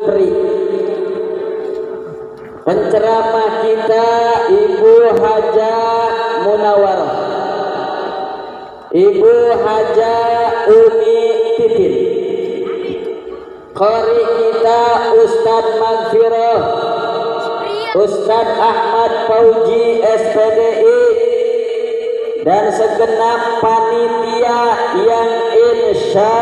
Pri. Penceramah kita Ibu Haja Munawarah, Ibu Haja Umi Titin. Qari kita Ustadz Magfirah, Ustadz Ahmad Fauji SPDI, dan segenap panitia yang insya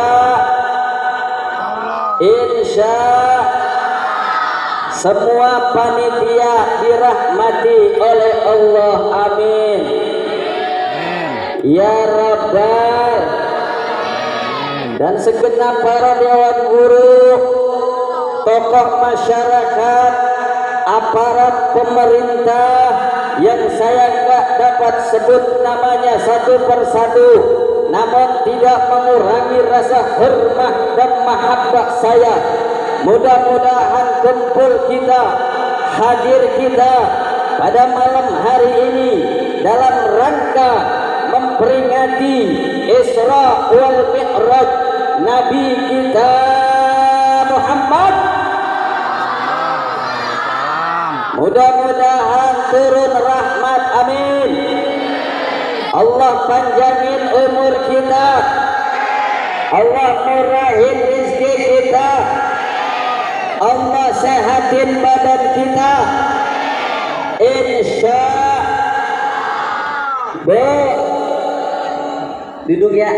semua panitia dirahmati oleh Allah, amin ya Rabbal. Dan segenap para dewan guru, tokoh masyarakat, aparat pemerintah yang saya nggak dapat sebut namanya satu persatu, namun tidak mengurangi rasa hormat dan mahabbah saya. Mudah-mudahan kumpul kita, hadir kita pada malam hari ini dalam rangka memperingati Isra wal Mi'raj Nabi kita Muhammad. Mudah-mudahan turun rahmat, amin. Allah panjangin umur kita, Allah murahin rizki kita, Allah sehatin badan kita, insya Allah. Duduk ya.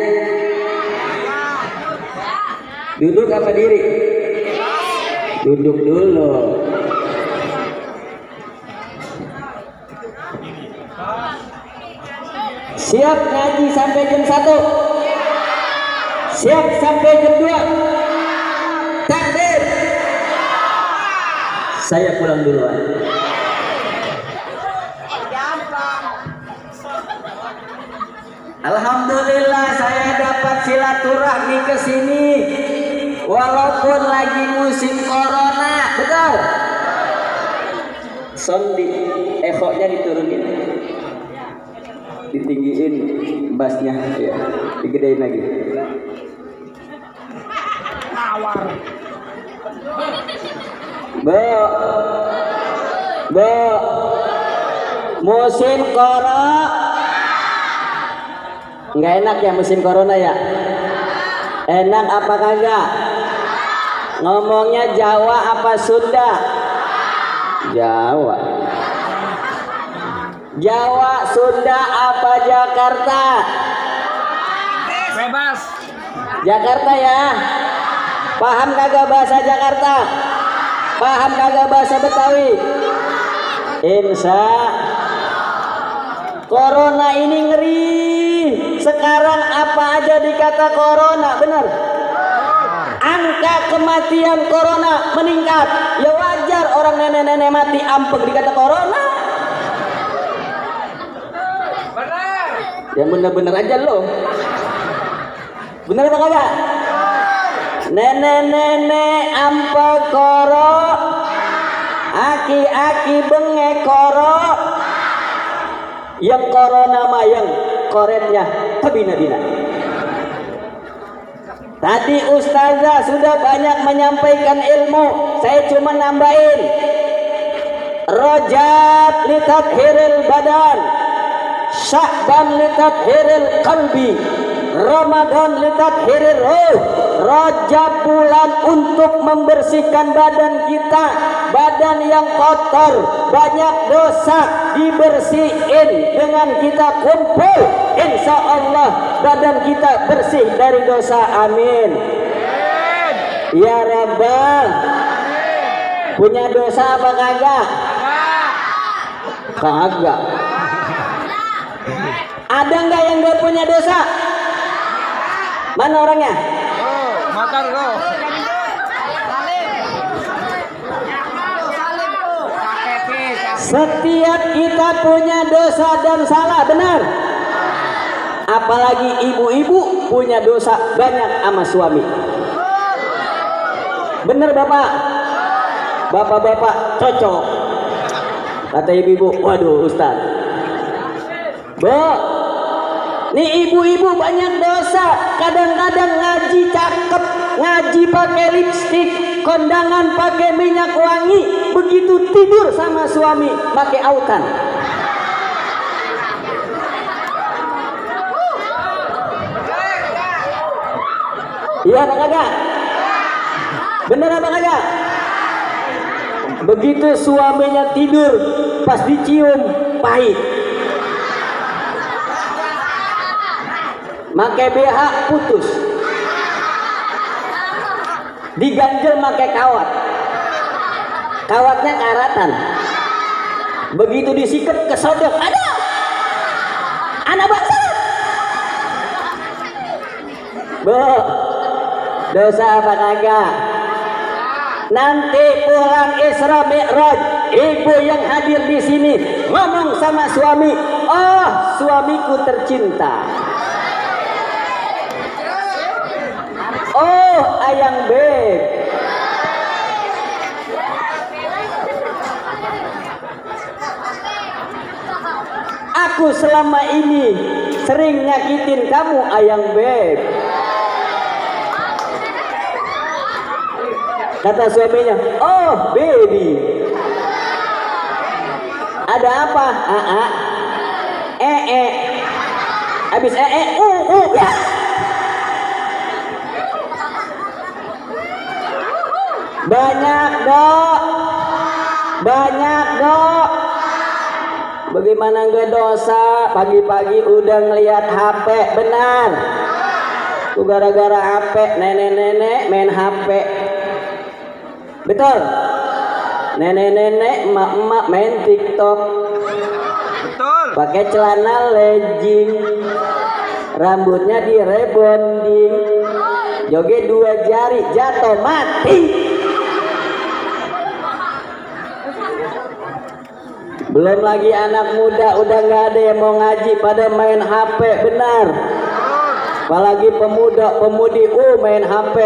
Duduk apa diri? Duduk dulu. Siap ngaji sampai jam 1? Siap sampai jam 2? Takbir. Saya pulang duluan. Alhamdulillah saya dapat silaturahmi ke sini walaupun lagi musim corona, betul? Sondi ekoknya diturunin, ditinggiin bassnya, ya, digedein lagi. Bu, musim corona nggak enak ya, musim corona ya? Enak apa kagak? Ngomongnya Jawa apa Sunda? Jawa. Jawa, Sunda apa Jakarta? Bebas. Jakarta ya. Paham kagak bahasa Jakarta? Paham kagak bahasa Betawi? Insya Corona ini ngeri. Sekarang apa aja dikata corona, benar? Angka kematian corona meningkat. Ya wajar orang nenek-nenek mati ampeg dikata corona. Benar. Yang bener-bener aja lo. Bener apa kagak? Nenek-nenek ampeg koro, aki-aki bengek koro. Yang corona mah yang korennya kebina-bina. Tadi ustazah sudah banyak menyampaikan ilmu, saya cuma nambahin. Rajab litathiril badan, Sya'ban litathiril qalbi, Ramadan litathiril ruh. Rajab bulan untuk membersihkan badan kita, badan yang kotor, banyak dosa dibersihin dengan kita kumpul. Insya Allah badan kita bersih dari dosa, amin ya Rabbal. Punya dosa apa kagak? Kagak. Ada nggak yang gak punya dosa? Mana orangnya? Motor lo. Setiap kita punya dosa dan salah, benar? Apalagi ibu-ibu punya dosa banyak sama suami. Bener bapak? Bapak-bapak cocok. Kata ibu-ibu, waduh Ustaz. Bu, nih ibu-ibu banyak dosa. Kadang-kadang ngaji cakep, ngaji pakai lipstik, kondangan pakai minyak wangi, begitu tidur sama suami pakai autan. Iya apa kagak? Bener apa kagak? Begitu suaminya tidur, pas dicium pahit. Pakai BH putus. Diganjel pakai kawat. Kawatnya karatan. Begitu disikep kesodok, ada anak bangsa. Bu, dosa apa kagak? Nanti pulang Isra Mi'raj, ibu yang hadir di sini ngomong sama suami, "Oh, suamiku tercinta. Oh, ayang beb." Aku selama ini sering nyakitin kamu, ayang beb. Kata suaminya, "Oh, baby. Ada apa?" Habis ya. Banyak, Dok. Banyak, Dok. Bagaimana enggak dosa? Pagi-pagi udah ngelihat HP, benar. Tuh gara-gara HP, nenek-nenek main HP. Betul. Nenek-nenek, emak-emak main TikTok. Betul. Pakai celana legging. Rambutnya di rebonding. Joget 2 jari, jatuh mati. Belum lagi anak muda udah nggak ada yang mau ngaji, pada main HP, benar. Apalagi pemuda-pemudi main HP,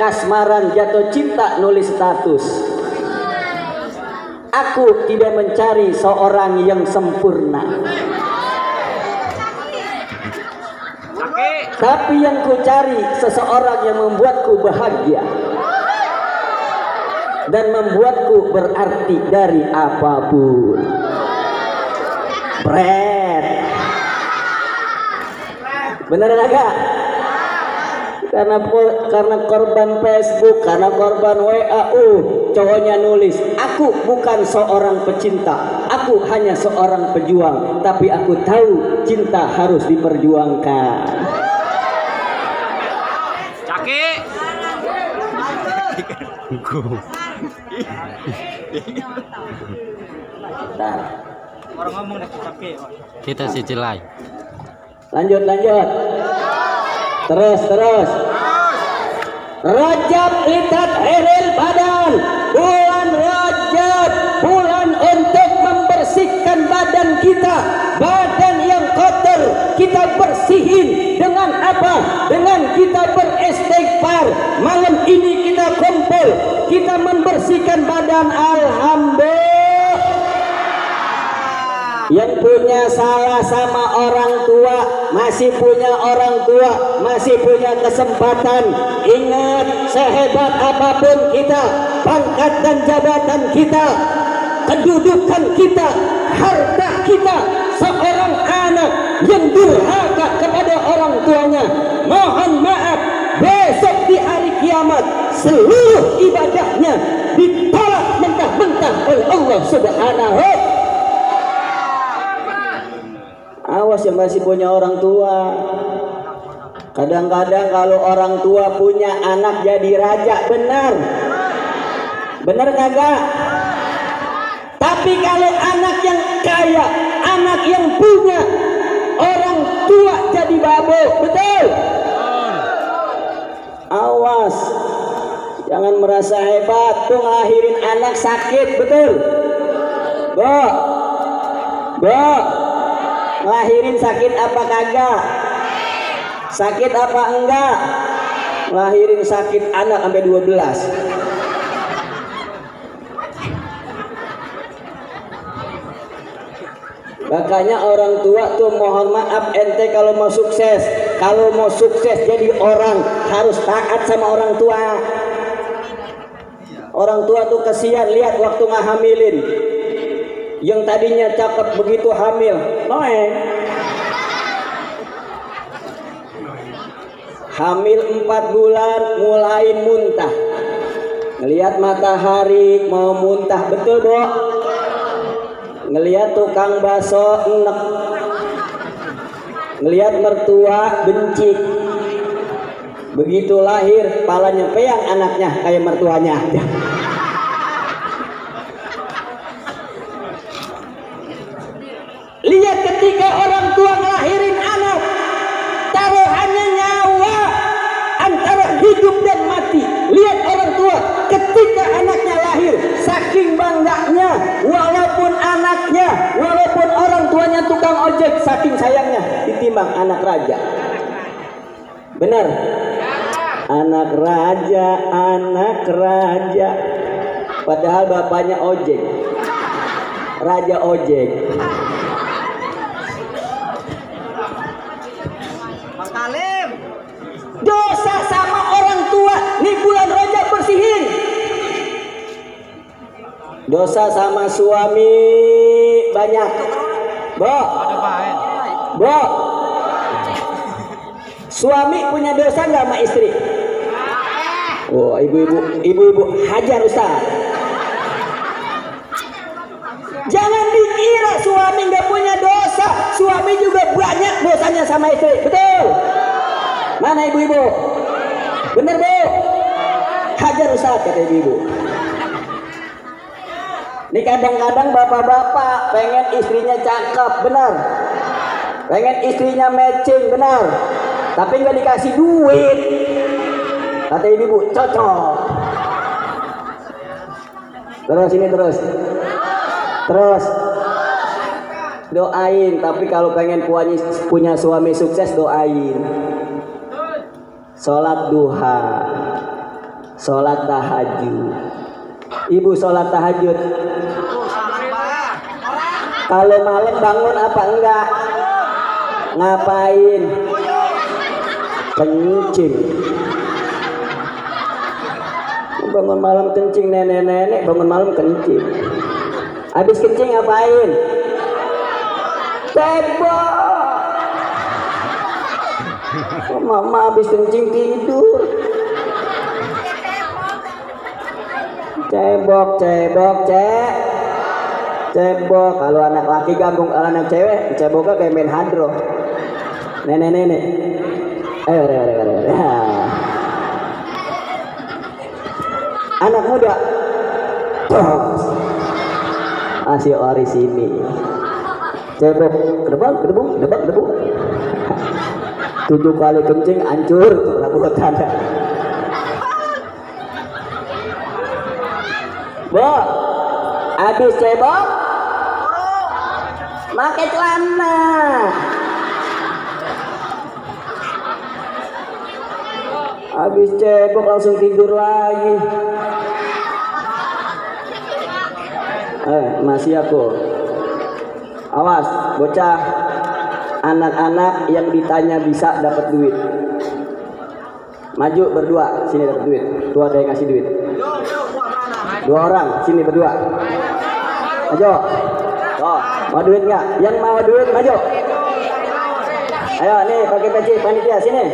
kasmaran, jatuh cinta, nulis status. Aku tidak mencari seorang yang sempurna, tapi yang ku cari seseorang yang membuatku bahagia dan membuatku berarti dari apapun. Pret. Bener enggak? Karena korban Facebook, karena korban WA, cowoknya nulis, "Aku bukan seorang pecinta, aku hanya seorang pejuang, tapi aku tahu cinta harus diperjuangkan." Caki. Bentar. Orang ngomong deh caki. Kita cicilai. Lanjut. Terus. Rajab litat heril badan. Bulan Rajab, bulan untuk membersihkan badan kita. Badan yang kotor kita bersihin dengan apa? Dengan kita beristighfar. Malam ini kita kumpul, kita membersihkan badan. Alhamdulillah. Yang punya salah sama orang tua, masih punya orang tua, masih punya kesempatan. Ingat, sehebat apapun kita, pangkat dan jabatan kita, kedudukan kita, harta kita, seorang anak yang durhaka kepada orang tuanya, mohon maaf, besok di hari kiamat seluruh ibadahnya ditolak mentah-mentah oleh Allah Subhanahu. Awas yang masih punya orang tua. Kadang-kadang kalau orang tua punya anak jadi raja, benar. Benar kagak? Tapi kalau anak yang kaya, anak yang punya orang tua jadi babo, betul? Awas. Jangan merasa hebat tuh ngelahirin anak sakit, betul? Bo. Lahirin sakit apa kagak? Sakit apa enggak? Lahirin sakit anak sampai 12. Makanya orang tua tuh mohon maaf, ente kalau mau sukses jadi orang harus taat sama orang tua. Orang tua tuh kesian lihat waktu ngahamilin. Yang tadinya cakep begitu hamil, noeng. Hamil 4 bulan mulai muntah. Ngelihat matahari mau muntah, betul Bo? Ngelihat tukang bakso enek. Ngelihat mertua benci. Begitu lahir, palanya peyang anaknya kayak mertuanya. Lihat ketika orang tua ngelahirin anak, taruhannya nyawa antara hidup dan mati. Lihat orang tua ketika anaknya lahir, saking bangganya, walaupun orang tuanya tukang ojek, saking sayangnya ditimbang anak raja. Benar? Anak raja, padahal bapaknya ojek, raja ojek. Dosa sama orang tua, nih bulan Rajab bersihin. Dosa sama suami banyak. Bo, suami punya dosa nggak sama istri? Oh, ibu-ibu hajar Ustaz. Jangan dikira suami nggak punya dosa, suami juga banyak dosanya sama istri, betul? Mana ibu-ibu? Bener Bu? Hajar Ustaz kata ibu-ibu. Ini kadang-kadang bapak-bapak pengen istrinya cakep, benar? Pengen istrinya matching, benar? Tapi nggak dikasih duit. Kata ibu-ibu, cocok. Terus ini terus doain. Tapi kalau pengen punya suami sukses, doain. Sholat duha, sholat tahajud. Ibu sholat tahajud. Kalau malam bangun apa enggak? Ngapain? Kencing. Bangun malam kencing, nenek-nenek bangun malam kencing. Habis kencing ngapain? Cebok. Mama habis kencing tidur. Cebok. Kalau anak laki gabung, kalau anak cewek ceboknya kayak main hadro. Nenek. Ayo. Anak muda. Asih ori sini. Cebok, kedebuk. 7 kali kencing hancur rambut Anda. Bo, habis cebok pakai celana. Habis cebok langsung tidur lagi. Masih aku. Awas, bocah. Anak-anak yang ditanya bisa dapat duit. Maju berdua, sini dapat duit. Tua saya ngasih duit. 2 orang, sini berdua. Maju. Oh, mau duit nggak? Yang mau duit maju. Ayo nih pakai peci panitia sini.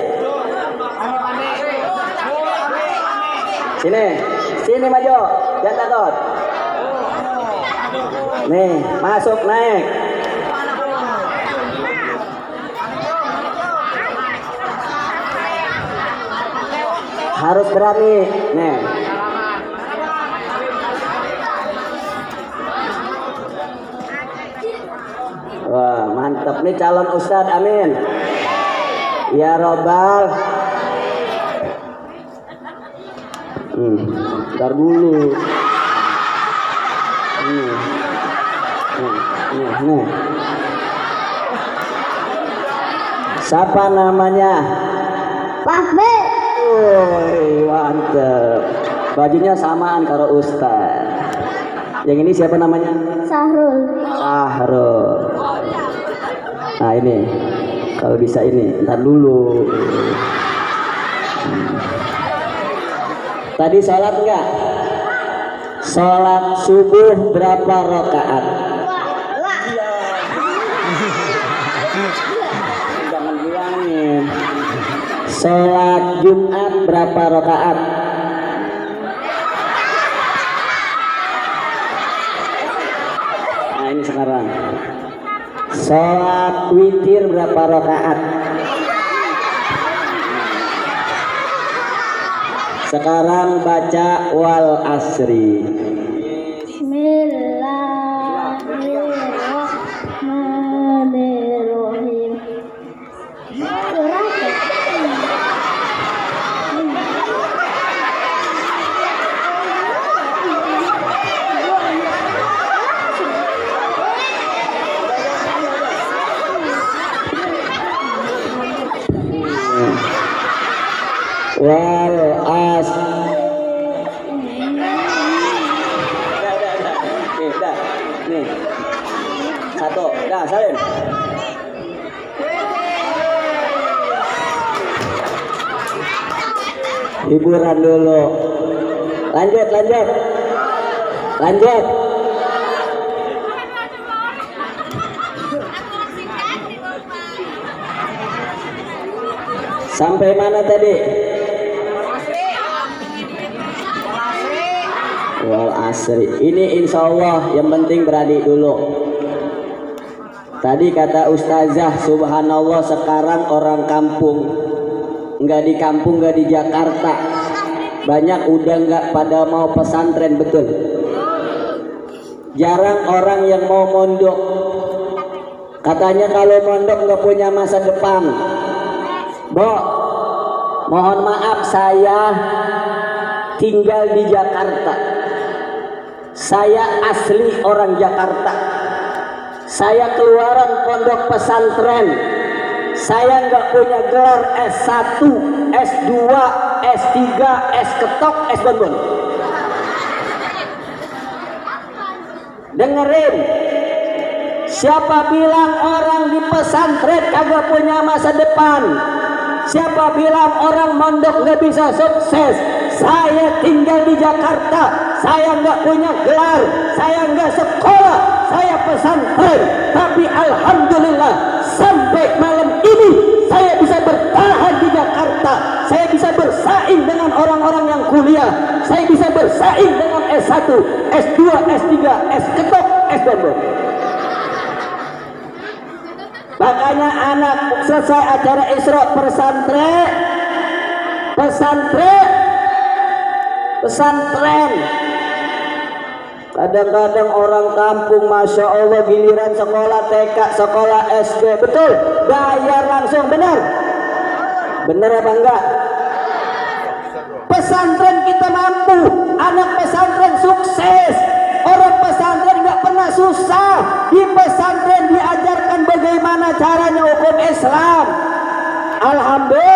Sini maju, jangan takut. Nih, masuk naik. Harus berani, nih. Wah, mantap nih calon ustadz, amin. Ya Robbal. Ntar dulu. Nih. Siapa namanya? Fahmi. Woi, mantep. Bajunya samaan karo ustaz. Yang ini siapa namanya? Sahrul. Nah ini, kalau bisa ini, ntar dulu. Tadi sholat enggak? Sholat subuh berapa rakaat? Jangan bilangin. Sholat Jumat berapa rakaat? Nah ini sekarang. Sholat witir berapa rakaat? Sekarang baca wal asri. Bismillahirrahmanirrahim. Wal as. Nih. Satu. Dah, salim. Hiburan dulu. Lanjut. Sampai mana tadi? Wal asri. Ini insya Allah yang penting beradik dulu. Tadi kata ustazah, subhanallah sekarang orang kampung, nggak di kampung, nggak di Jakarta, banyak udah nggak pada mau pesantren, betul? Jarang orang yang mau mondok. Katanya kalau mondok nggak punya masa depan. Bo, mohon maaf, saya tinggal di Jakarta. Saya asli orang Jakarta. Saya keluaran pondok pesantren. Saya nggak punya gelar S1, S2, S3, S ketok, S bonbon. Dengerin, siapa bilang orang di pesantren kagak punya masa depan? Siapa bilang orang mondok nggak bisa sukses? Saya tinggal di Jakarta, saya nggak punya gelar, saya nggak sekolah, saya pesantren, tapi alhamdulillah sampai malam ini saya bisa bertahan di Jakarta. Saya bisa bersaing dengan orang-orang yang kuliah, saya bisa bersaing dengan S1, S2, S3, S ketok, S bonbon. Makanya anak selesai acara Isra pesantren. Kadang-kadang orang kampung, masya Allah, giliran sekolah TK, sekolah SD, betul, bayar langsung, benar apa enggak? Pesantren kita mampu, anak pesantren sukses. Orang pesantren nggak pernah susah. Di pesantren diajarkan bagaimana caranya hukum Islam. Alhamdulillah.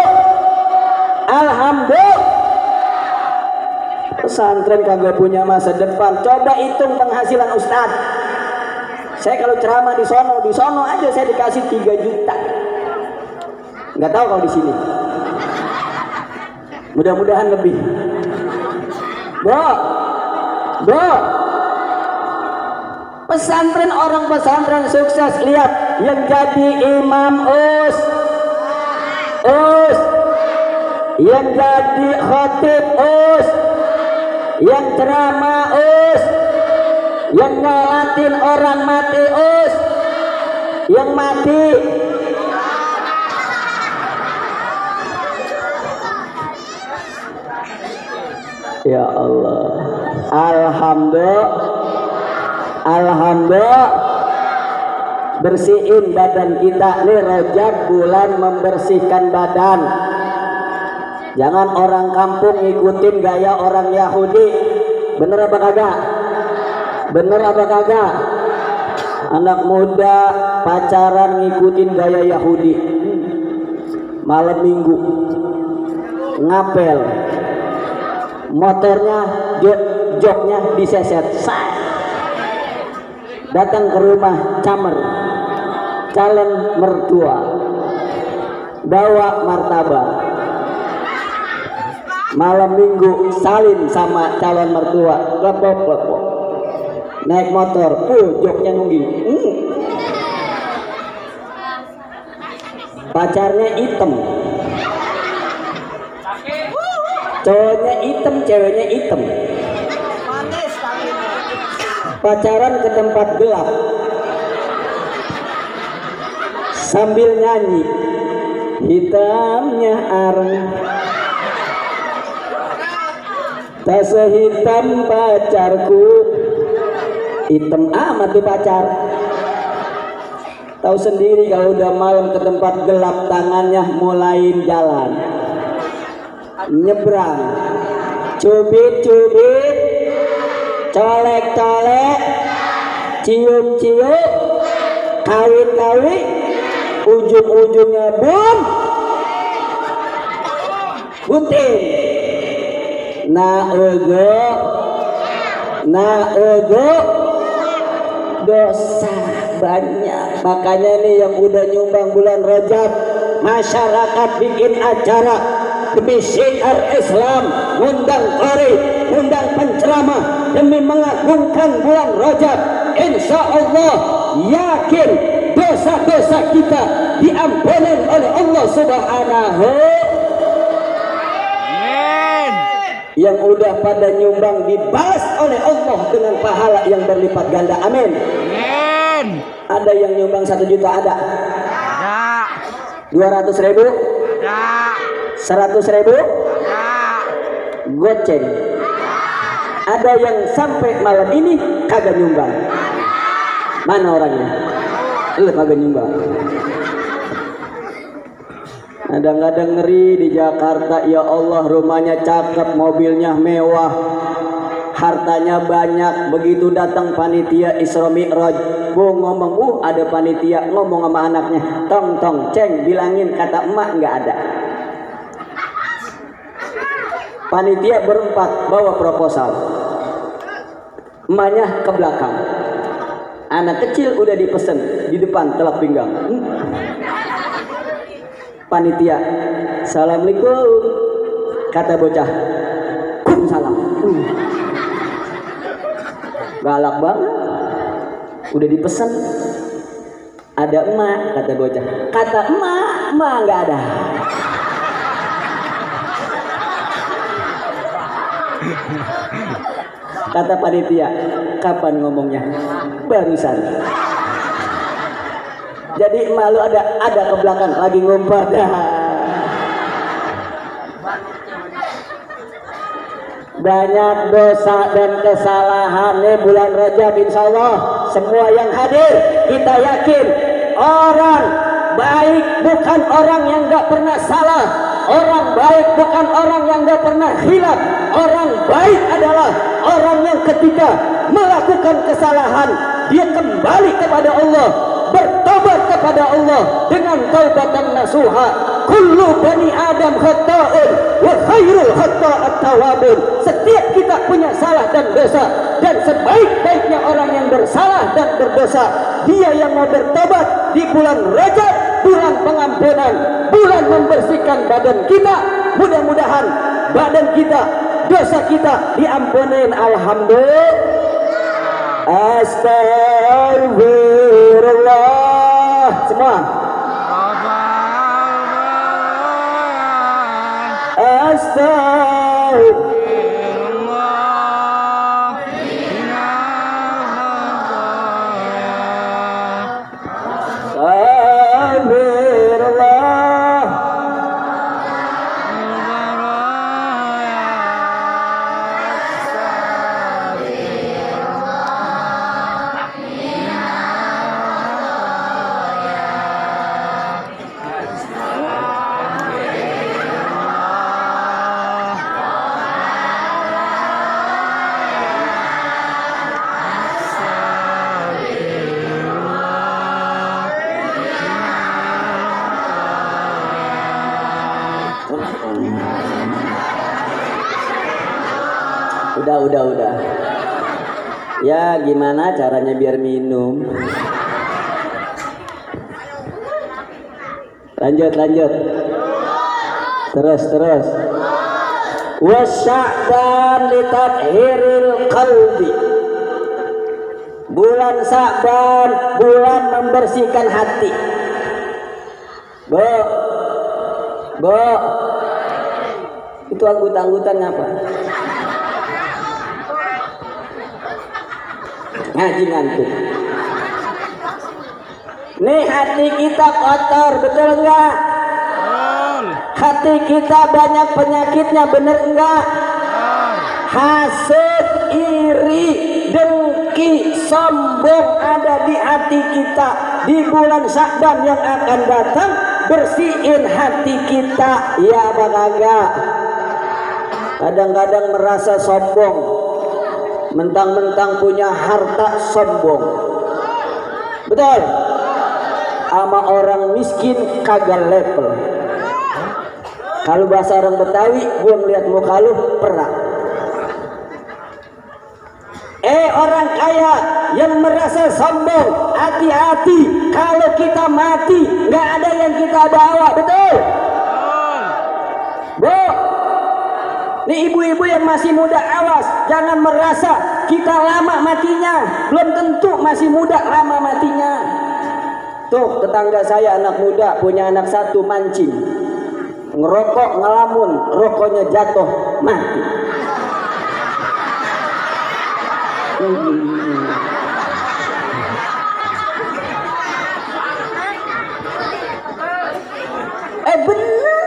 Pesantren kagak punya masa depan. Coba hitung penghasilan Ustadz. Saya kalau ceramah di sono aja saya dikasih 3 juta. Nggak tahu kalau di sini. Mudah-mudahan lebih. Bro. Pesantren, orang pesantren sukses. Lihat yang jadi imam us, yang jadi khatib us, yang ceramah us, yang ngalatin orang mati us, yang mati. Ya Allah, alhamdulillah, bersihin badan kita. Nih Rajab, bulan membersihkan badan. Jangan orang kampung ngikutin gaya orang Yahudi. Bener apa kagak? Anak muda pacaran ngikutin gaya Yahudi. Malam minggu ngapel, motornya joknya diseset. Datang ke rumah calon mertua, bawa martabak. Malam minggu salin sama calon mertua, lepok. Naik motor, joknya nungging. Pacarnya hitam. Cowoknya hitam, ceweknya hitam. Pacaran ke tempat gelap sambil nyanyi, hitamnya areng tak sehitam pacarku. Hitam amat tuh pacar. Tahu sendiri kalau udah malam ke tempat gelap, tangannya mulai jalan, nyebrang, cubit-cubit, colek-colek, cium-cium, kawin-kawin, ujung-ujungnya bum, gunting. Nah ego dosa banyak. Makanya nih yang udah nyumbang bulan Rajab, masyarakat bikin acara demi syiar Islam, ngundang qari, ngundang penceramah demi mengagungkan bulan Rajab. Insya Allah yakin dosa-dosa kita diampuni oleh Allah Subhanahu. Yang udah pada nyumbang dibalas oleh Allah dengan pahala yang berlipat ganda. Amin. Amin. Ada yang nyumbang 1 juta ada? Ada. 200.000? Ada. 100.000? Ada. Goceng. Ada yang sampai malam ini kagak nyumbang? Mana orangnya? Lu kagak nyumbang. Kadang-kadang ngeri di Jakarta, ya Allah, rumahnya cakep, mobilnya mewah, hartanya banyak. Begitu datang panitia Isra Mi'raj, ngomong, ada panitia ngomong sama anaknya, tong ceng, bilangin kata emak nggak ada. Panitia berempat bawa proposal, emaknya ke belakang, anak kecil udah dipesen di depan telak pinggang. Panitia, assalamualaikum, kata bocah, salam. Galak banget, udah dipesen, ada emak, kata bocah, kata emak nggak ada. Kata panitia, kapan ngomongnya? Barusan. Jadi emak lu ada ke belakang lagi ngumpet. Banyak dosa dan kesalahan nih bulan Rajab. Insya Allah semua yang hadir kita yakin orang baik bukan orang yang gak pernah salah. Orang baik bukan orang yang gak pernah hilaf. Orang baik adalah orang yang ketika melakukan kesalahan dia kembali kepada Allah, bertobat kepada Allah dengan taubatan nasuha. Kullu bani Adam khata'un wa khairul khata'at tawabun. Setiap kita punya salah dan dosa, dan sebaik-baiknya orang yang bersalah dan berdosa dia yang mau bertobat di bulan Rajab, bulan pengampunan, bulan membersihkan badan kita. Mudah-mudahan badan kita, dosa kita diampunin. Alhamdulillah. Astagfirullah. Semua udah. Ya gimana caranya biar minum? Lanjut. Terus. wa Sya'ban litathhiril qalbi. Bulan Sya'ban bulan membersihkan hati. Bo, itu anggutan-anggutan apa? Ngaji ngantuk. Nih hati kita kotor, betul enggak? Hati kita banyak penyakitnya, bener enggak? Hasad, iri, dengki, sombong ada di hati kita. Di bulan Sya'ban yang akan datang, bersihin hati kita, ya apa kagak? Kadang-kadang merasa sombong, mentang-mentang punya harta sombong, betul? Sama orang miskin kagak level. Kalau bahasa orang Betawi, gua ngeliat muka lu perak. Orang kaya yang merasa sombong, hati-hati. Kalau kita mati, nggak ada yang kita bawa, betul? Bu, nih ibu-ibu yang masih muda, awas, jangan merasa kita lama matinya. Belum tentu masih muda lama matinya. Tuh tetangga saya anak muda punya anak satu mancing, ngerokok ngelamun, rokoknya jatuh mati. Bener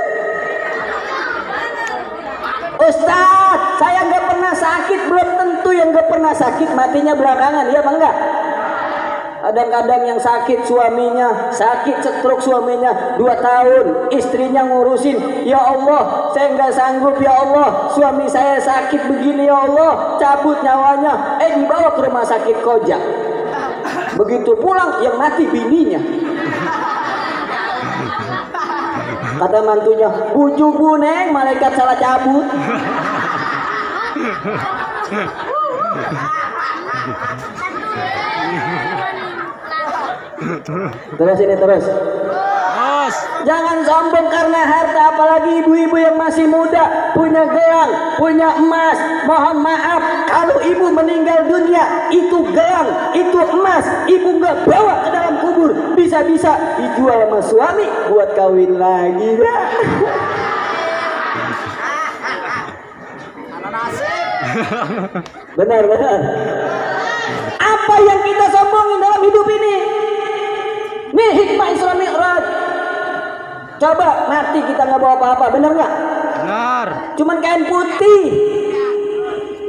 Ustadz, saya nggak pernah sakit. Belum tentu yang nggak pernah sakit matinya belakangan, ya bang enggak? Kadang-kadang yang sakit suaminya, sakit stroke suaminya 2 tahun, istrinya ngurusin. Ya Allah, saya nggak sanggup ya Allah, suami saya sakit begini ya Allah, cabut nyawanya. Dibawa ke rumah sakit Koja. Begitu pulang yang mati bininya. Kata mantunya, bujuk bu neng, malaikat salah cabut. Terus ini terus. Jangan sombong karena harta, apalagi ibu-ibu yang masih muda, punya gelang, punya emas. Mohon maaf, kalau ibu meninggal dunia, itu gelang, itu emas, ibu nggak bawa ke dalam kubur. Bisa-bisa dijual sama suami buat kawin lagi. Benar. Apa yang kita sombongin dalam hidup ini? Nih hikmah Isra Mi'raj. Coba mati kita nggak bawa apa-apa, bener nggak? Benar. Cuman kain putih,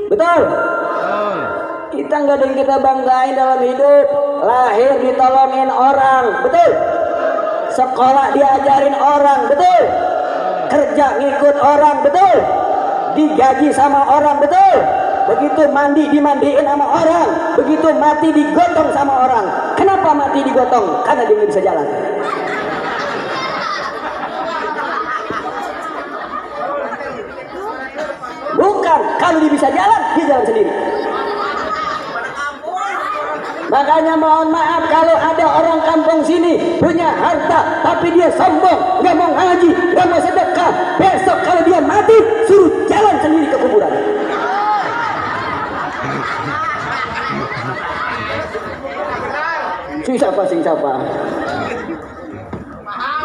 betul? Kita nggak ada yang kita banggain dalam hidup. Lahir ditolongin orang, betul? Sekolah diajarin orang, betul? Kerja ngikut orang, betul? Digaji sama orang, betul? Begitu mandi dimandiin sama orang, begitu mati digotong sama orang. Kenapa mati digotong? Karena dia nggak bisa jalan. Bukan, kalau dia bisa jalan, dia jalan sendiri. Makanya mohon maaf kalau ada orang kampung sini punya harta tapi dia sombong, nggak mau ngaji, nggak mau sedekah. Besok kalau dia mati, suruh jalan sendiri ke kuburan. Sing siapa?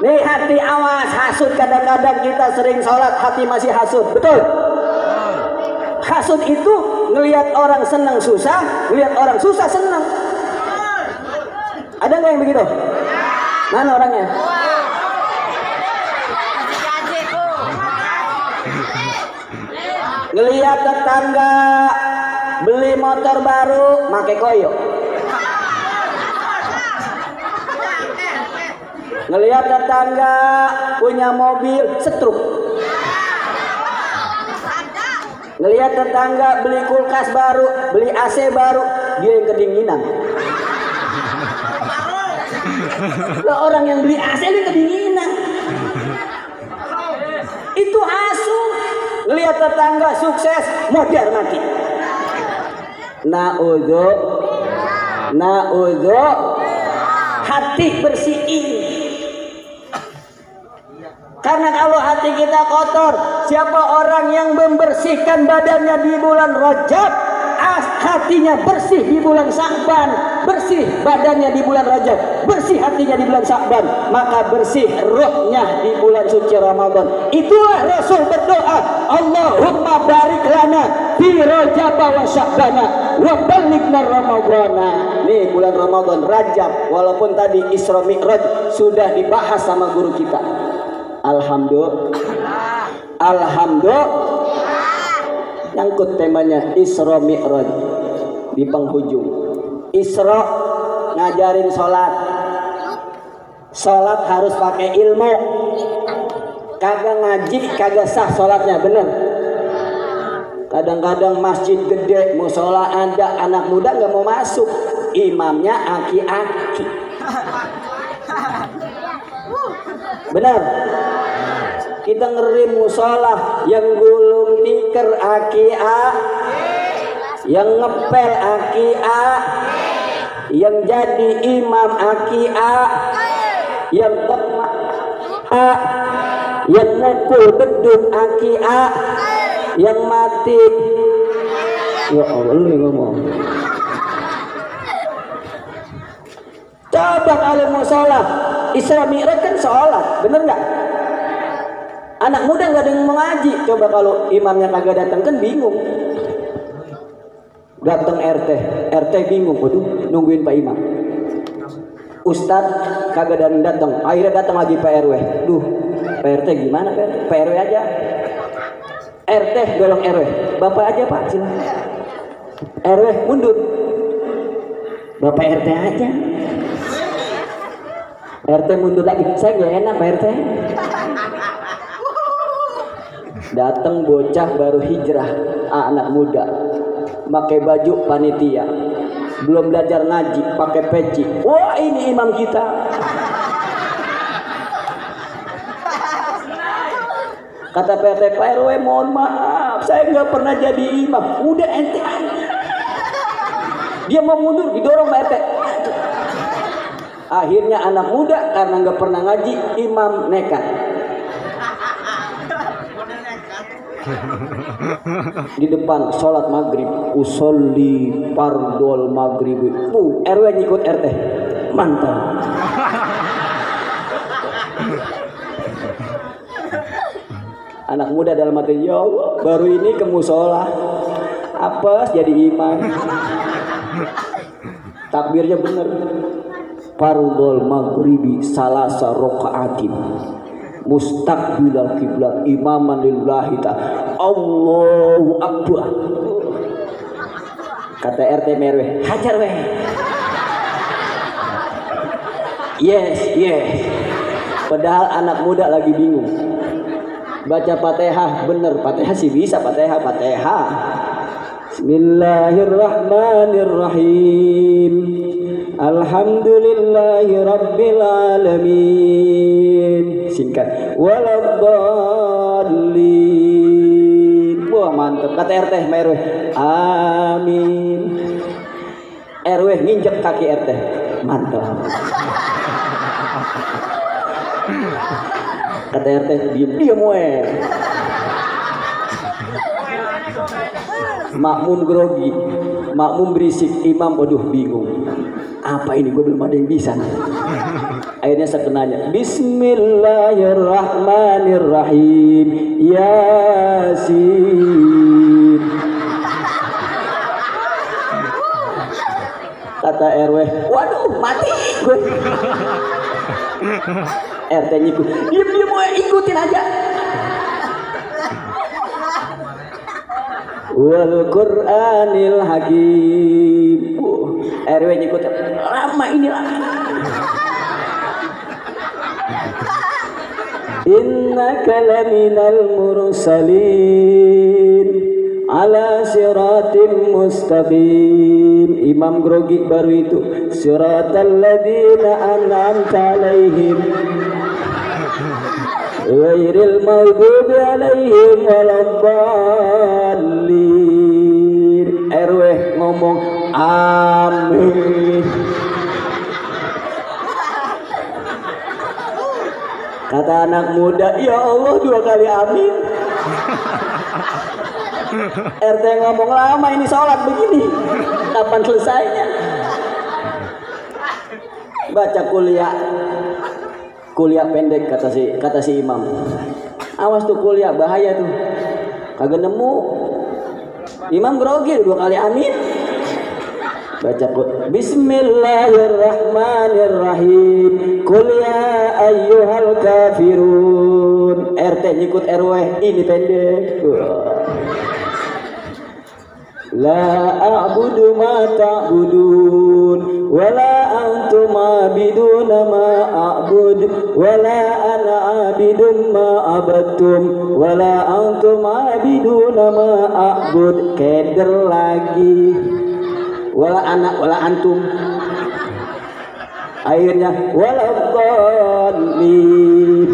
Nih hati awas, hasud. Kadang-kadang kita sering sholat hati masih hasud, betul? Hasud itu ngelihat orang senang susah, ngelihat orang susah senang. Ada nggak yang begitu? Mana orangnya? Ngelihat tetangga beli motor baru, make koyo. Ngelihat tetangga punya mobil, setruk. Ngelihat tetangga beli kulkas baru, beli AC baru, dia yang kedinginan. Lah orang yang beli AC dia kedinginan. Itu asu. Ngelihat tetangga sukses, modal mati. Na'udzu hati bersihin. Karena kalau hati kita kotor, siapa orang yang membersihkan badannya di bulan Rajab, hatinya bersih di bulan Sya'ban, bersih badannya di bulan Rajab, bersih hatinya di bulan Sya'ban, maka bersih rohnya di bulan suci Ramadan. Itulah Rasul berdoa, Allahumma barik lana fi Rajab wa Sya'bana wa ballighna Ramadana. Nih bulan Ramadan Rajab, walaupun tadi Isra Mi'raj sudah dibahas sama guru kita. Alhamdulillah. Nyangkut temanya Isra Mi'raj di penghujung. Isra ngajarin sholat. Sholat harus pakai ilmu. Kagak ngaji kagak sah sholatnya, bener. Kadang-kadang masjid gede, musola ada, anak muda nggak mau masuk, imamnya aki-aki. Bener. Kita ngeri musola yang gulung tikar aki-a, yang ngepel aki-a, yang jadi imam aki-a, yang khotbah a, yang mukul beduk aki-a, yang mati. Ya Allah, lu ngomong. Coba kalau musola Isra Mi'raj kan sholat, bener nggak? Anak muda nggak ada yang mau ngaji. Coba kalau imamnya kagak datang kan bingung. Datang RT bingung, waduh nungguin Pak Imam. Ustadz kagak datang, akhirnya datang lagi Pak RW. Duh, Pak RT gimana Pak RT? Pak RW aja. RT dorong RW, Bapak aja Pak, silakan. RW mundur. Bapak RT aja. RT mundur lagi, saya nggak enak Pak RT. Datang bocah baru hijrah, anak muda, pakai baju panitia, belum belajar ngaji, pakai peci. Wah ini imam kita. Kata PT Pak RW, mohon maaf, saya nggak pernah jadi imam. Udah ente aja. Dia mau mundur, didorong Pak RT. Akhirnya anak muda karena nggak pernah ngaji, imam nekat. Di depan sholat maghrib, usolli fardol maghrib. RW ngikut RT, mantap. Anak muda dalam hati, ya Allah, baru ini ke musola, apa jadi imam. Takbirnya bener. Fardol maghribi salasa rokaatin. Mustaqbilal kiblat imaman lillahi ta'ala. Allahu Akbar. Kata RT RW, hajar weh. Yes. Padahal anak muda lagi bingung. Baca Fatihah bener, Fatihah sih bisa, Fatihah. Bismillahirrahmanirrahim. Alhamdulillahi rabbil alamin. Singkat. Waladdallin. Wah mantap. Kata RT RW, amin. RW nginjek kaki RT. Mantap. Kata RT, diam weh. Makmum grogi, makmum berisik, imam waduh bingung. Apa ini, gue belum ada yang bisa. Akhirnya saya nanya, Bismillahirrahmanirrahim, Yasin. Kata RW, waduh mati gue. RT ngikut, diam mau ikutin aja. Wal Qur'anil Hakim. RW ngikut, lama ini lah. Innaka laminal mursalin ala siratim mustaqim. Imam grogi baru itu, siratal ladzina an'amta alaihim ghairil maghdubi alaihim waladdallin. RW ngomong amin. Kata anak muda, ya Allah 2 kali amin. RT ngomong lama ini sholat begini, kapan selesainya? Baca kuliah pendek kata si imam. Awas tuh kuliah bahaya tuh, kagak nemu. Imam grogi 2 kali amin. Baca Bismillahirrahmanirrahim. Qul ya ayyuhal kafirun. RT nyikut RW ini pendek. La a'budu ma ta'budun wala antum a'biduna ma a'bud wala ana a'bidum ma abadtum wala antum a'biduna ma a'bud. Keder lagi. Wala anak wala antum. Akhirnya wala dhalin.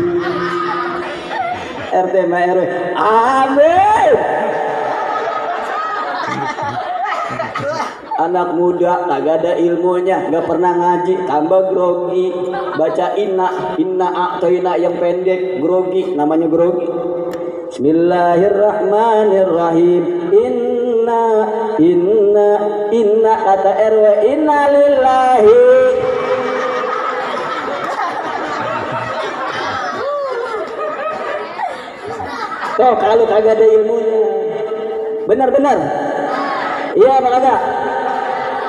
RT ma RW amin. Anak muda kagak ada ilmunya, nggak pernah ngaji, tambah grogi. Baca inna a'toina yang pendek, grogi, namanya grogi. Bismillahirrahmanirrahim. Inna kata RW inna lillahi. Tuh kalau kagak ada ilmunya, benar-benar. Iya apa kagak?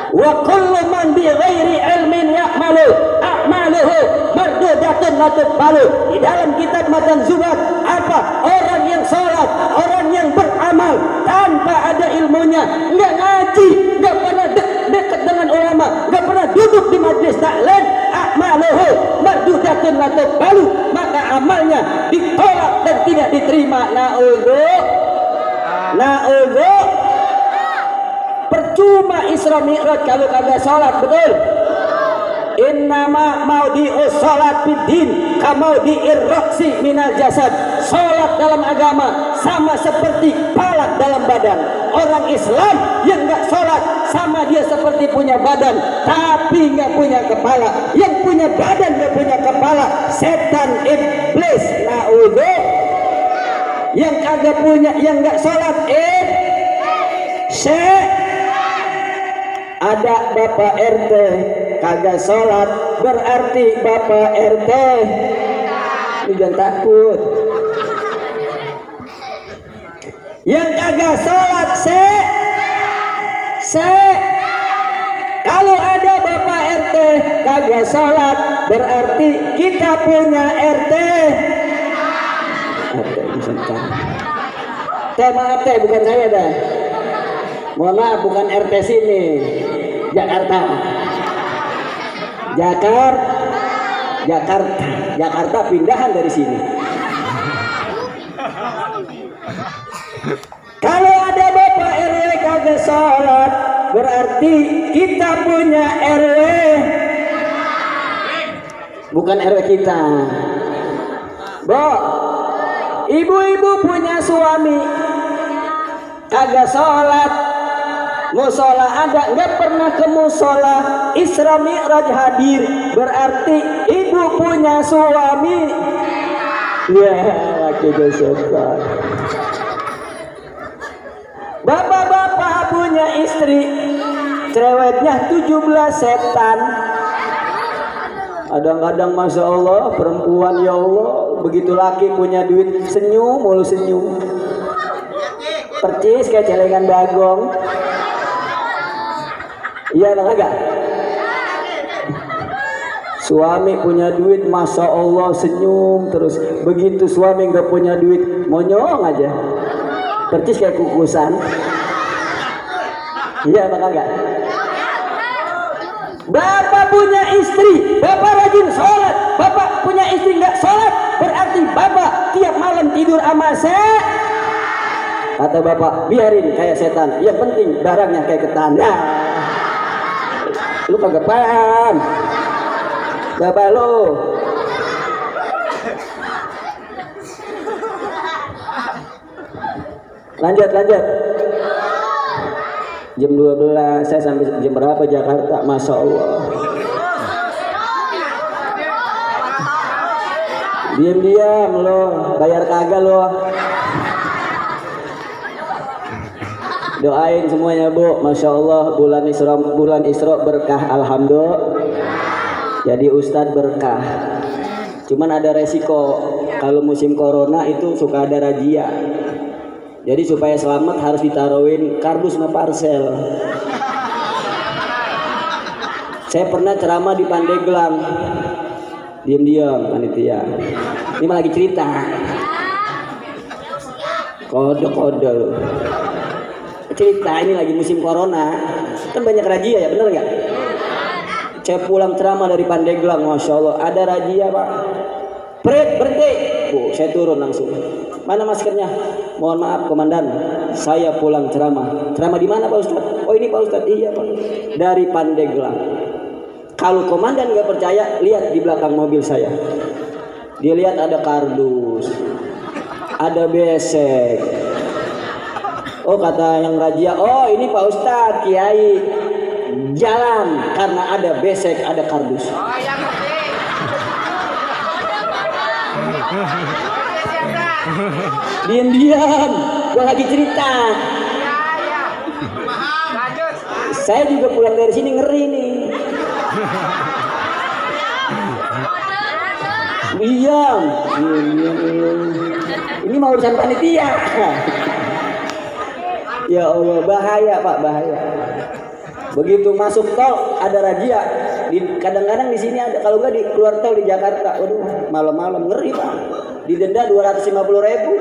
Wa kullu man bi ghairi ilmin ya'malu a'maluhu mardudatun la tuqbalu. Di dalam kitab Matan Zubat apa? Orang yang sholat, orang yang beramal tanpa ada ilmunya, enggak ngaji, enggak pernah dekat dengan ulama, enggak pernah duduk di majlis taklim, a'maluhu mardudatun la tuqbalu, maka amalnya ditolak dan tidak diterima. Na'udzu. Percuma Isra Mi'raj kalau kagak sholat, betul? Innama maudi'us sholat biddin kamaudi'ir roksi minal jasad. Sholat dalam agama sama seperti palat dalam badan. Orang Islam yang gak sholat sama dia seperti punya badan tapi gak punya kepala. Yang punya badan gak punya kepala setan iblis. Na'udzu. Yang kagak punya, yang gak sholat ada Bapak RT kagak sholat berarti Bapak RT jangan takut. Yang kagak sholat kalau ada Bapak RT kagak sholat berarti kita punya RT. Maaf teh bukan saya dah. Mohon maaf bukan RT sini. Jakarta pindahan dari sini. Kalau ada Bapak RW kagak sholat berarti kita punya RW bukan RW kita. Ibu-ibu punya suami kagak sholat, musola ada, nggak pernah ke musola, Isra Mi'raj hadir, berarti ibu punya suami. Ya, laki setan. Bapak-bapak punya istri, cerewetnya 17 setan. Kadang-kadang Masya Allah perempuan, ya Allah, begitu laki punya duit senyum mulu senyum, percis kayak celengan bagong. Iya enggak? Suami punya duit Masya Allah senyum terus. Begitu suami nggak punya duit monyong aja, percis kayak kukusan. Iya enggak? Bapak punya istri, bapak rajin sholat. Bapak punya istri nggak sholat berarti bapak tiap malam tidur sama saya. Kata bapak, biarin kayak setan, yang penting barangnya kayak ketan. Nah, lu kagak paham. Bapak lu lanjut. Jam 12 saya sampai jam berapa Jakarta? Masya Allah. Diam-diam lo, bayar kagak lo. Doain semuanya Bu, Masya Allah bulan Isra berkah, alhamdulillah. Jadi Ustadz berkah. Cuman ada resiko, kalau musim corona itu suka ada razia. Jadi supaya selamat harus ditaruhin kardus sama parcel. Saya pernah ceramah di Pandeglang. Diam-diam panitia. Ini mah lagi cerita. Kode-kode loh. Cerita ini lagi musim corona. Kan banyak razia ya, bener nggak? Saya pulang ceramah dari Pandeglang, Masya Allah. Ada razia Pak. Berhenti. Bu, saya turun langsung. Mana maskernya? Mohon maaf komandan, saya pulang ceramah. Ceramah di mana Pak Ustadz? Oh ini Pak Ustadz. Iya Pak. Dari Pandeglang. Kalau komandan nggak percaya, lihat di belakang mobil saya. Dia lihat ada kardus, ada besek. Oh kata yang razia, oh ini Pak Ustadz Kiai jalan karena ada besek, ada kardus. Diam-diam, gua lagi cerita. Saya juga pulang dari sini ngeri nih. Diam. Ini mau urusan panitia. Ya Allah, bahaya Pak, bahaya. Begitu masuk tol ada razia. Kadang-kadang di sini ada, kalau nggak di keluar tol di Jakarta. Waduh, malam-malam ngeri Pak. Didenda 250.000.